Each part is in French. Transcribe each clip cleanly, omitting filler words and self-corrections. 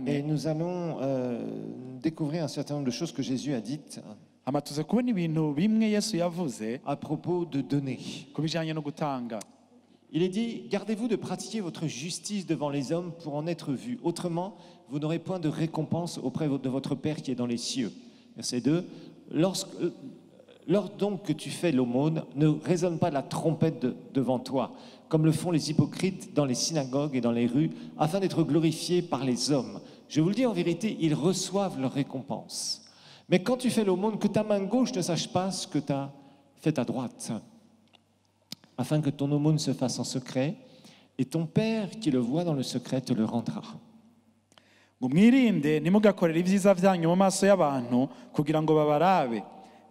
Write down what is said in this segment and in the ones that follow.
Et nous allons découvrir un certain nombre de choses que Jésus a dites hama tuze kubona ibintu bimwe Yesu yavuze à propos de donner. ku bijanye no gutanga. Il est dit, gardez-vous de pratiquer votre justice devant les hommes pour en être vus. Autrement, vous n'aurez point de récompense auprès de votre Père qui est dans les cieux. Verset 2. Lors donc que tu fais l'aumône, ne résonne pas la trompette devant toi, comme le font les hypocrites dans les synagogues et dans les rues, afin d'être glorifiés par les hommes. Je vous le dis en vérité, ils reçoivent leur récompense. Mais quand tu fais l'aumône, que ta main gauche ne sache pas ce que tu as fait ta droite, afin que ton aumône se fasse en secret, et ton Père qui le voit dans le secret te le rendra. Ngo mwirinde ntimugakorere ibyiza byanyu mu maso y'abantu kugira ngo babarabe.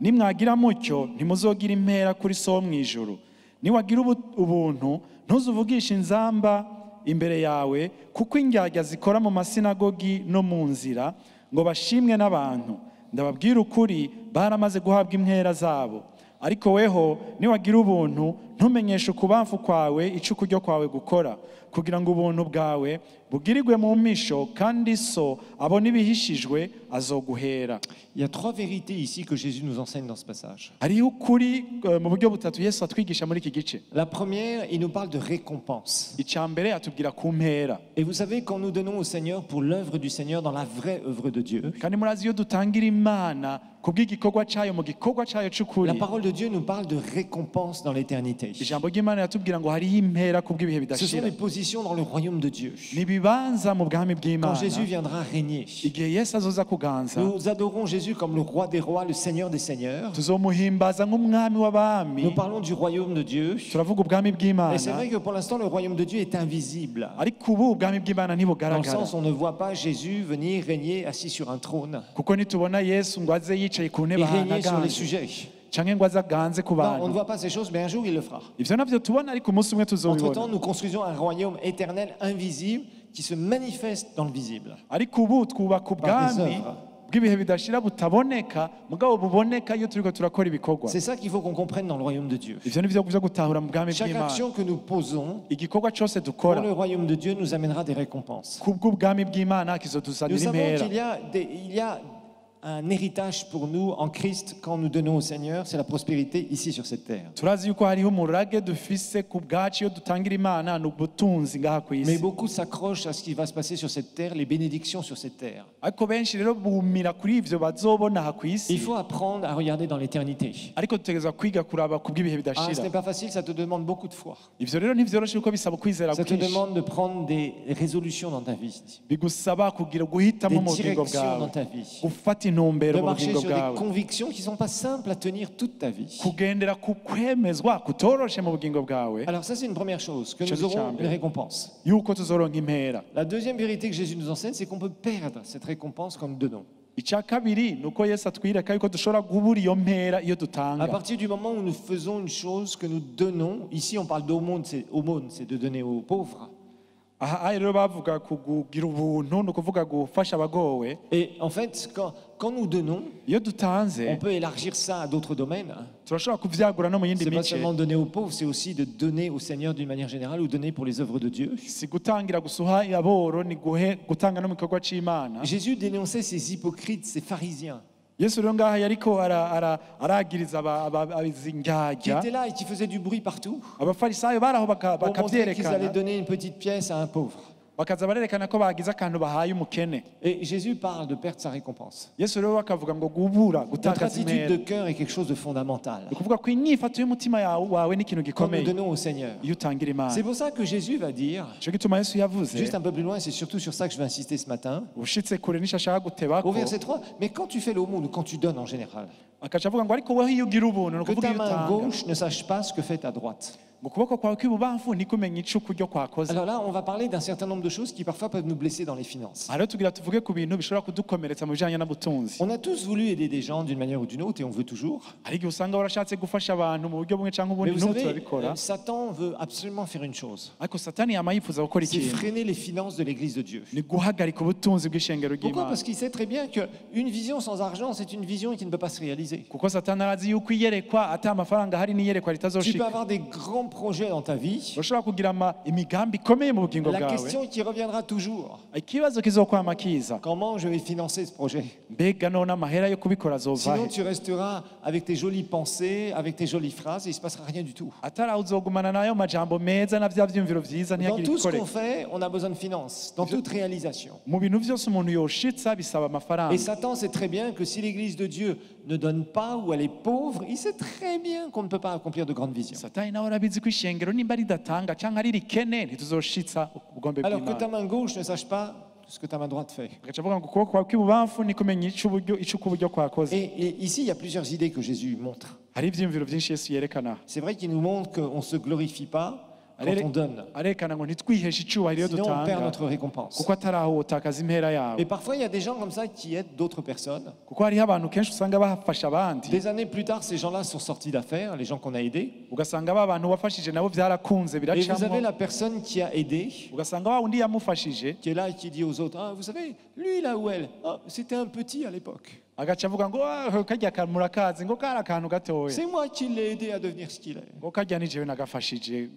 Nimwagira mutyo ntimuzogira impera kuri so mu ijuru. Niwagira ubuntu ntuzuvugishe inzamba imbere yawe, kuko indyarya zikora mu masinagogi no mu nzira ngo bashimwe n'abantu. Ndababwira ukuri, baramaze guhabwa impera zabo. Ariko weho niwagira ubuntu ntumenyeshe ukubamfu kwawe ico kuryo kwawe gukora, kugira ngo ubuntu bwawe bugirirwe mu misho, kandi so abona ibihishijwe azoguhera. Il y a trois vérités ici que Jésus nous enseigne dans ce passage. Hariho ukuri mu buryo butatu Yesu atwigisha muri iki gice. La première, il nous parle de récompense. Icya mbere atubwira ku mpera. Et vous savez, quand nous donnons au Seigneur pour l'œuvre du Seigneur dans la vraie œuvre de Dieu, Kandi murazi iyo dutangira Imana kubw'igikorwa cyayo mu gikorwa cyayo cy'ukuri. la parole de Dieu nous parle de récompense dans l'éternité. Ijambo ry'Imana yatubwira ngo hariho impera kubw'ibihe Ce sont bidashira. des positions dans le royaume de Dieu. Nibibanza mu bwami Quand bw'Imana. Jésus viendra régner, Igihe Yesu azoza kuganza, nous adorons Jésus comme le roi des rois, le Seigneur des seigneurs. tuzomuhimbaza nk'umwami w'abami. Nous parlons du royaume de Dieu. Turavuga ubwami Et c'est bw'Imana, vrai que pour l'instant, le royaume de Dieu est invisible. ariko ubu ubwami bw'Imana Dans le ntibugaragara. sens, on ne voit pas Jésus venir régner assis sur un trône Kuko nitubona Yesu ngo aze yicaye ku ntebe et régner sur les ahantu sujets. canke ngo aze aganze ku Non, on ne bantu. voit pas ces choses, mais un jour, il le fera. Ivyo navyo tubona, ariko umunsi umwe Entre-temps, tuzobibona. nous construisons un royaume éternel, invisible, qui se manifeste dans le visible. Ariko ubu twubaka Par des ubwami œuvres. bw'ibihe bidashira butaboneka, mugabo buboneka iyo turiko turakora ibikorwa. C'est ça qu'il faut qu'on comprenne dans le royaume de Dieu. Ivyo nivyo byo gutahura mu bwami Chaque bw'Imana. action que nous posons Igikorwa cyose pour dukora le royaume de Dieu nous amènera des récompenses. kubw'ubwami bw'Imana Nous kizotuzanira savons impera. qu'il y a un héritage pour nous en Christ quand nous donnons au Seigneur, c'est la prospérité ici sur cette terre. Turazi yuko hariho umurage dufise ku bwacu iyo dutangira Imana n'ubutunzi ngaha ku Mais isi. beaucoup s'accrochent à ce qui va se passer sur cette terre, les bénédictions sur cette terre. Ariko benshi rero bumira kuri ivyo bazobona aha ku isi. Il faut apprendre à regarder dans l'éternité. Ariko dutegerezwa kwiga kuraba kubw'ibihe Ah, ce n'est bidashira. pas facile, ça te demande beaucoup de foi. Ivyo rero ntivyoroshe kuko bisaba kwizera Ça te kwinshi. demande de prendre des résolutions dans ta vie, Bigusaba kugira des guhitamo mu bugingo directions dans bwawe, ta vie, gufata intumbero de mu marcher bugingo sur des bwawe, convictions qui ne sont pas simples à tenir toute ta vie. kugendera ku kwemezwa kutoroshe mu bugingo bwawe, Alors ça, c'est une première chose, que Je nous le aurons tiens, une récompense. yuko tuzoronka impera. La deuxième vérité que Jésus nous enseigne, c'est qu'on peut perdre cette récompense quand nous donnons. Icya kabiri ni uko Yesu atwireka yuko dushobora kubura iyo mpera iyo À dutanga. partir du moment où nous faisons une chose que nous donnons, ici on parle d'aumône, c'est de donner aux pauvres. Aha rero bavuga kugira ubuntu ni ukuvuga gufasha abagowe. Et en fait, quand nous donnons, Iyo on dutanze peut élargir ça à d'autres domaines. turashobora kuvyagura no mu yindi C'est pas mice. seulement donner aux pauvres, c'est aussi de donner au Seigneur d'une manière générale ou donner pour les œuvres de Dieu. Si gutangira gusuha aboro, ni gutanga no mu gikorwa c'Imana. Jésus dénonçait ces hypocrites, ces pharisiens, Yesu rero ngaha yariko aragiriza qui abazingyarya. étaient là et qui faisaient du bruit partout Abafarisayo baraho pour montrer qu'ils allaient bakavyerekana, donner une petite pièce à un pauvre. bakaza barerekana ko bagize akantu bahaye umukene. Et Jésus parle de perdre sa récompense. Yesu rero akavuga ngo gubura Notre gutakaza attitude de impera. cœur est quelque chose de fondamental Ni ukuvuga ko inyifato y'umutima wawe ni ikintu quand nous gikomeye donnons au Seigneur. iyo utangira Imana. C'est pour ça que Jésus va dire, Ico gituma Yesu yavuze, juste un peu plus loin, et c'est surtout sur ça que je vais insister ce matin, ushitse kure nico ashaka gutebako, au verset 3, mais quand tu fais l'aumône ou quand tu donnes en général, akaca avuga ngo ariko weho iyo ugira ubuntu ni que ukuvuga ta iyo main utanga, gauche ne sache pas ce que fait ta droite. ngo ukuboko kwawe kw'ibubamfu ntikumenya ico kuryo kwakoze. Alors là, on va parler d'un certain nombre de choses qui parfois peuvent nous blesser dans les finances. Aha rero tugira tuvuge ku bintu bishobora kudukomeretsa mu bijanye n'ubutunzi. On a tous voulu aider des gens d'une manière ou d'une autre et on veut toujours. Hari igihe usanga warashatse gufasha abantu mu buryo bumwe canke Mais ubundi vous n'ubu savez, turabikora, Satan veut absolument faire une chose, ariko satani yama yifuza gukora c'est ikintu, freiner les finances de l'Église de Dieu. ni guhagarika ubutunzi bw'ishengero Pourquoi? ry'Imana. Parce qu'il sait très bien qu'une vision sans argent, c'est une vision qui ne peut pas se réaliser. Kuko satani arazi yuko iyerekwa ata amafaranga hari n'iyerekwa Tu peux ritazoshika. avoir des grands projets dans ta vie, urashobora kugira imigambi ikomeye mu bugingo la bwawe question qui reviendra toujours, ikibazo kizokwama kiza comment je vais financer ce projet? mbega none amahera yo kubikora azova Sinon he tu resteras avec tes jolies pensées, avec tes jolies phrases et il ne se passera rien du tout. atari uzogumana nayo majambo meza na vya vyumviro vyiza Dans ntiyagire tout ce qu'on ikoreka fait, on a besoin de finances, dans toute réalisation. mu bintu vyose umuntu yoshitsa bisaba Et amafaranga Satan sait très bien que si l'Église de Dieu ne donne pas ou elle est pauvre, il sait très bien qu'on ne peut pas accomplir de grandes visions. satani nawe arabizi ko ishengero nimba ridatanga canke ari rikene ntituzoshitsa ubugombe Alors que bw'imana ta main gauche ne sache pas ce que ta main droite fait. agaca avuga ngo ukuboko kwawe kw'ibubamfu ni kumenya ico uk'uburyo kwakoze Et ici, il y a plusieurs idées que Jésus montre. hari ivyiyumviro vyinshi yesu yerekana C'est vrai qu'il nous montre qu'on ne se glorifie pas quand on donne. arekana ngo ntitwiheshe icubahiro iyo Sinon, on perd dutanga notre récompense. kuko atari aho utakaza impera yawe Et parfois, il y a des gens comme ça qui aident d'autres personnes. kuko hariho abantu kenshi usanga bafasha abandi Des années plus tard, ces gens-là sont sortis d'affaires, les gens qu'on a aidés. ugasanga ba bantu wafashije nabo vyarakunze Et vous avez biracamo la personne qui a aidé, ugasanga wa wundi yamufashije qui est là et qui dit aux autres, ah, vous savez, lui là ou elle, ah, c'était un petit à l'époque. agaca avuga ngo karya murakazi ngo kari akantu gatoya C'est moi qui l'ai aidé à devenir ce qu'il est. ngo karya ni jewe nagafashije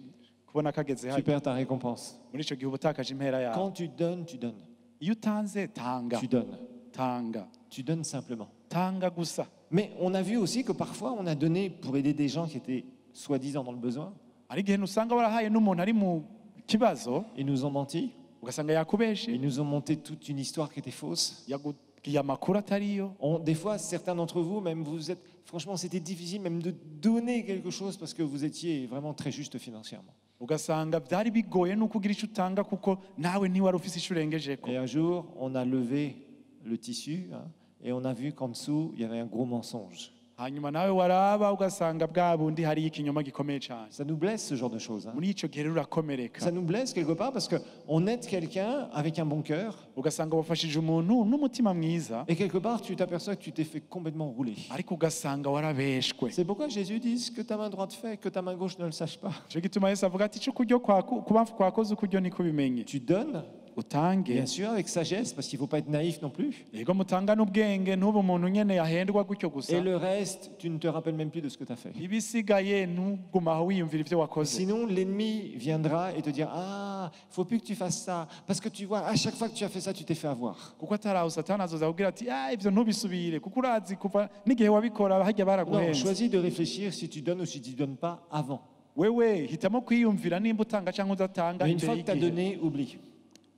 kubona kageze Tu hano perds ta récompense. muri ico gihe uba utakaje impera yawe Quand tu donnes, tu donnes. iyo utanze tanga Tu donnes. tanga Tu donnes simplement. tanga gusa Mais on a vu aussi que parfois on a donné pour aider des gens qui étaient soi-disant dans le besoin. hari igihe usanga warahaye n'umuntu ari mu kibazo Ils nous ont menti. ugasanga yakubeshe Ils nous ont monté toute une histoire qui était fausse. yagubwiye amakuru atariyo Des fois, certains d'entre vous, même vous êtes, franchement, c'était difficile même de donner quelque chose parce que vous étiez vraiment très juste financièrement. ugasanga byari bigoye nuko ugira icyo utanga kuko nawe ntiwari ufise icyo urengejeko Et un jour, on a levé le tissu hein, et on a vu qu'en dessous, il y avait un gros mensonge. hanyuma nawe waraba ugasanga bwa bundi hariyo ikinyoma gikomeye cyane Ça nous blesse ce genre de choses. Hein. muri ico gihe rero urakomereka Ça nous blesse quelque part parce qu'on aide quelqu'un avec un bon cœur ugasanga wafashije umuntu n'umutima mwiza et quelque part, tu t'aperçois que tu t'es fait complètement rouler. ariko ugasanga warabeshwe C'est pourquoi Jésus dit ce que ta main droite fait, que ta main gauche ne le sache pas. ico gituma yesu avuga ati ico kuryo kubamfu kwakoze ukuryo niko bimenye Tu donnes, utange bien sûr, avec sagesse, parce qu'il ne faut pas être naïf non plus. yego mutanga n'ubwenge ntube umuntu nyene yahendwa gutyo gusa Et le reste, tu ne te rappelles même plus de ce que tu as fait. ibisigaye ntugumaho wiyumvira ivyo wakoze Sinon, l'ennemi viendra et te dire, ah, il ne faut plus que tu fasses ça. Parce que tu vois, à chaque fois que tu as fait ça, tu t'es fait avoir. kuko atari aho satani azoza kubwira ati ivyo ntubisubire kuko urazi kuva n'igihe wabikora harya Non, baraguhenze choisis de réfléchir si tu donnes ou si tu ne donnes pas avant. wewe hitamo kwiyumvira nimba utanga cyangwa udatanga Mais une imbere fois que tu as y'igihe donné, oublie.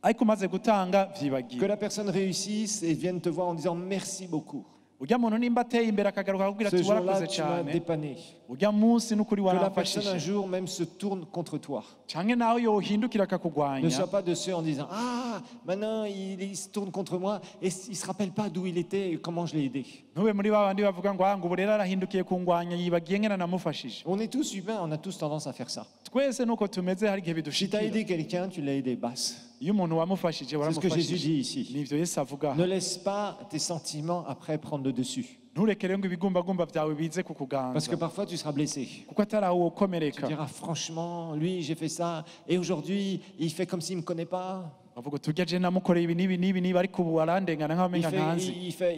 ariko umaze gutanga Que vyibagiwe la personne réussisse et vienne te voir en disant merci beaucoup. urya muntu nimba ateye imbere akagaruka akakubwira Ce ati jour-là, warakoze tu m'as cyane dépanné. urya munsi n'ukuri Que la personne un waramfashije jour même se tourne contre toi. canke nawe yohindukira Ne akakugwanya sois pas de ceux en disant ah, maintenant il se tourne contre moi et il ne se rappelle pas d'où il était et comment je l'ai aidé. ntube muri ba bandi bavuga ngo ngo ubu rero arahindukiye kungwanya yibagiye ngena namufashije On est tous humains, on a tous tendance à faire ça. twese nuko tumeze hari igihe Si tu as bidushikira aidé quelqu'un, tu l'as aidé basse. iyo umuntu wamufashije C'est ce que Jésus waramufashije dit ici. nivyo yesu avuga Ne laisse pas tes sentiments après prendre le dessus. nturekere ngo ibigumbagumba byawe bize Parce que kukuganza parfois tu seras blessé. kuko atari aho Tu wokomereka diras franchement, lui j'ai fait ça et aujourd'hui il fait comme s'il ne me connaît pas. bavuga uti urya je namukoreye ibi n'ibi n'ibi n'ibi ariko ubu arandengana Il nk'abamenga fait, ntanzi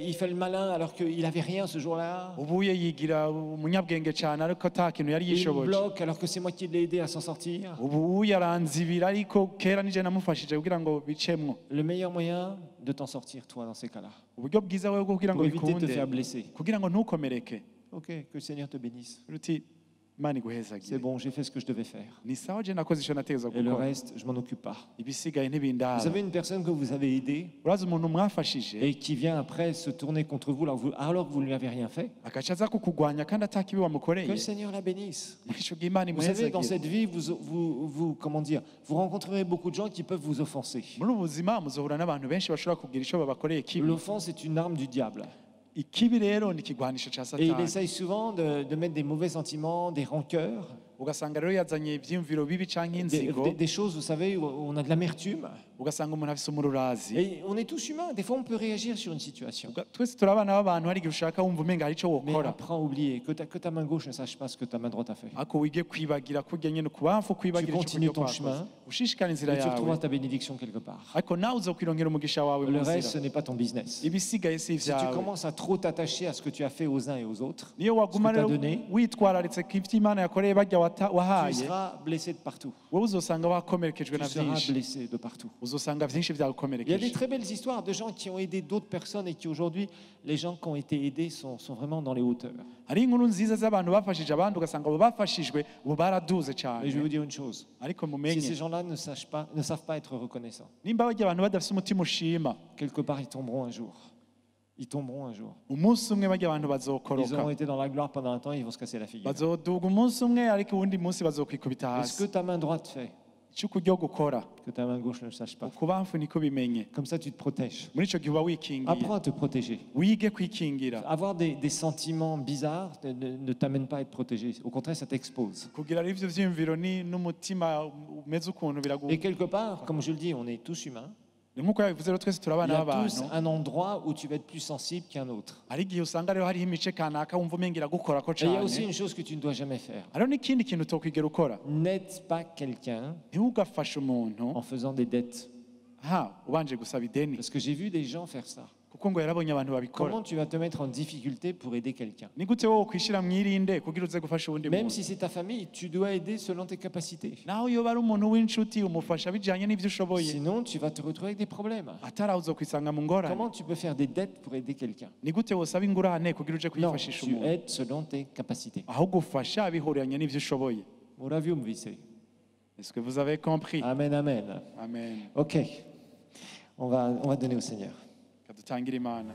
il fait le malin alors qu'il n'avait rien ce jour-là. ubuye yigira umunyabwenge cyane ariko ata kintu yari Il me yishoboje bloque alors que c'est moi qui l'ai aidé à s'en sortir. ubuye aranzibira ariko kera nije namufashije kugira ngo bicemwo Le meilleur moyen de t'en sortir, toi, dans ces cas-là, uburyo bwiza wewe bwo kugira ngo pour éviter de te bikunde faire blesser. kugira ngo ntukomereke Ok, que le Seigneur te bénisse. uti imana C'est iguhezagire bon, j'ai fait ce que je devais faire. ni sawa je nakoze icyo nategeza Et le gukora reste, je m'en occupe pas. ibisigaye Vous ntibindaba avez une personne que vous avez aidée urazi umuntu mwafashije et qui vient après se tourner contre vous alors que vous ne lui avez rien fait. agaca aza kukugwanya kandi atakibi Que wamukoreye le Seigneur la bénisse. muri ico gihe imana Vous savez, dans imuhezagire cette vie, comment dire, vous rencontrerez beaucoup de gens qui peuvent vous offenser. muri ubu buzima muzohura n'abantu benshi bashobora kugira icyo babakoreye kibi L'offense est une arme du diable. ikibi rero ni ikigwanisho ca Et il satani essaye souvent de mettre des mauvais sentiments, des rancœurs, ugasanga rero yazanye ivyiyumviro bibi canke des, inzigo des choses, vous savez, où on a de l'amertume. ugasanga umuntu afise umururazi Et on est tous humains. Des fois, on peut réagir sur une situation. twese turi abana b'abantu hari igihe ushaka wumva umenga hari ico Mais wokora apprends à oublier que ta main gauche ne sache pas ce que ta main droite a fait. ariko wige kwibagira kurya nyene kubamfu Tu kwibagira ico continues kuryo ton kwakoze chemin. ushishikara inzira Et tu yawe retrouveras ta bénédiction quelque part. ariko nawe uzokwirongera umugisha wawe mu Le reste, ce nzira n'est pas ton business. ibisigaye si Si tu ivyawe commences à trop t'attacher à ce que tu as fait aux uns et aux autres, niyo waguma ce que rero t'as donné, witwararitse ko ivyo Imana yakoreye barya tu wahaye seras blessé de partout. wowe uzosanga wakomerekejwe Tu na seras vyinshi blessé de partout. uzosanga vyinshi Il y a des vyagukomerekeje très belles histoires de gens qui ont aidé d'autres personnes et qui aujourd'hui, les gens qui ont été aidés sont vraiment dans les hauteurs. hari inkuru nziza z'abantu bafashije abandi ugasanga abo bafashijwe ubu baraduze Mais je vais cyane vous dire une chose. ariko Si mumenye ces gens-là ne savent pas être reconnaissants, nimba barya abantu badafise umutima ushima quelque part, ils tomberont un jour. Ils tomberont un jour. umunsi umwe barya abantu Ils bazokoroka auront été dans la gloire pendant un temps, ils vont se casser la figure. bazoduga umunsi umwe ariko uwundi munsi bazokwikubita Et ce que hasi ta main droite fait, icyo ukuryo gukora que ta main gauche ne le sache pas. ukubamfu niko bimenye Comme ça, tu te protèges. muri ico gihe uba wikingiye Apprends à te protéger. wige kwikingira Avoir des sentiments bizarres ne t'amène pas à être protégé. Au contraire, ça t'expose. kugira ivyo vyiyumviro n'umutima umeze ukuntu Et quelque part, comme je le dis, on est tous humains. ni nk'uko yabivuze rero twese turi Il y abana a tous b'abantu un endroit où tu vas être plus sensible qu'un autre. hari igihe usanga rero hariho imice kanaka wumva umengira gukorako Et il y a aussi cane une chose que tu ne dois jamais faire. hariho n'ikindi kintu utokwigera ukora N'aide pas quelqu'un ntiwugafashe umuntu en faisant des dettes. ubanje gusaba ideni Parce que j'ai vu des gens faire ça. kuko ngo yarabonye abantu babikora Comment tu vas te mettre en difficulté pour aider quelqu'un? ni gute wowe ukwishyira mwirinde kugira uze gufasha uwundi Même muntu si c'est ta famille, tu dois aider selon tes capacités. naho iyo bari umuntu w'inshuti umufasha bijyanye n'ibyo ushoboye Sinon, tu vas te retrouver avec des problèmes. atari aho uzokwisanga mu ngorane Comment tu peux faire des dettes pour aider quelqu'un? ni gute wosaba ingurane kugira uje Non, kuyifashisha tu umuntu aides selon tes capacités. aho gufasha bihuriranye n'ibyo ushoboye Uravium vise. est-ce que vous avez compris Amen, amen. amen Ok. On va donner au Seigneur. kadutangire imana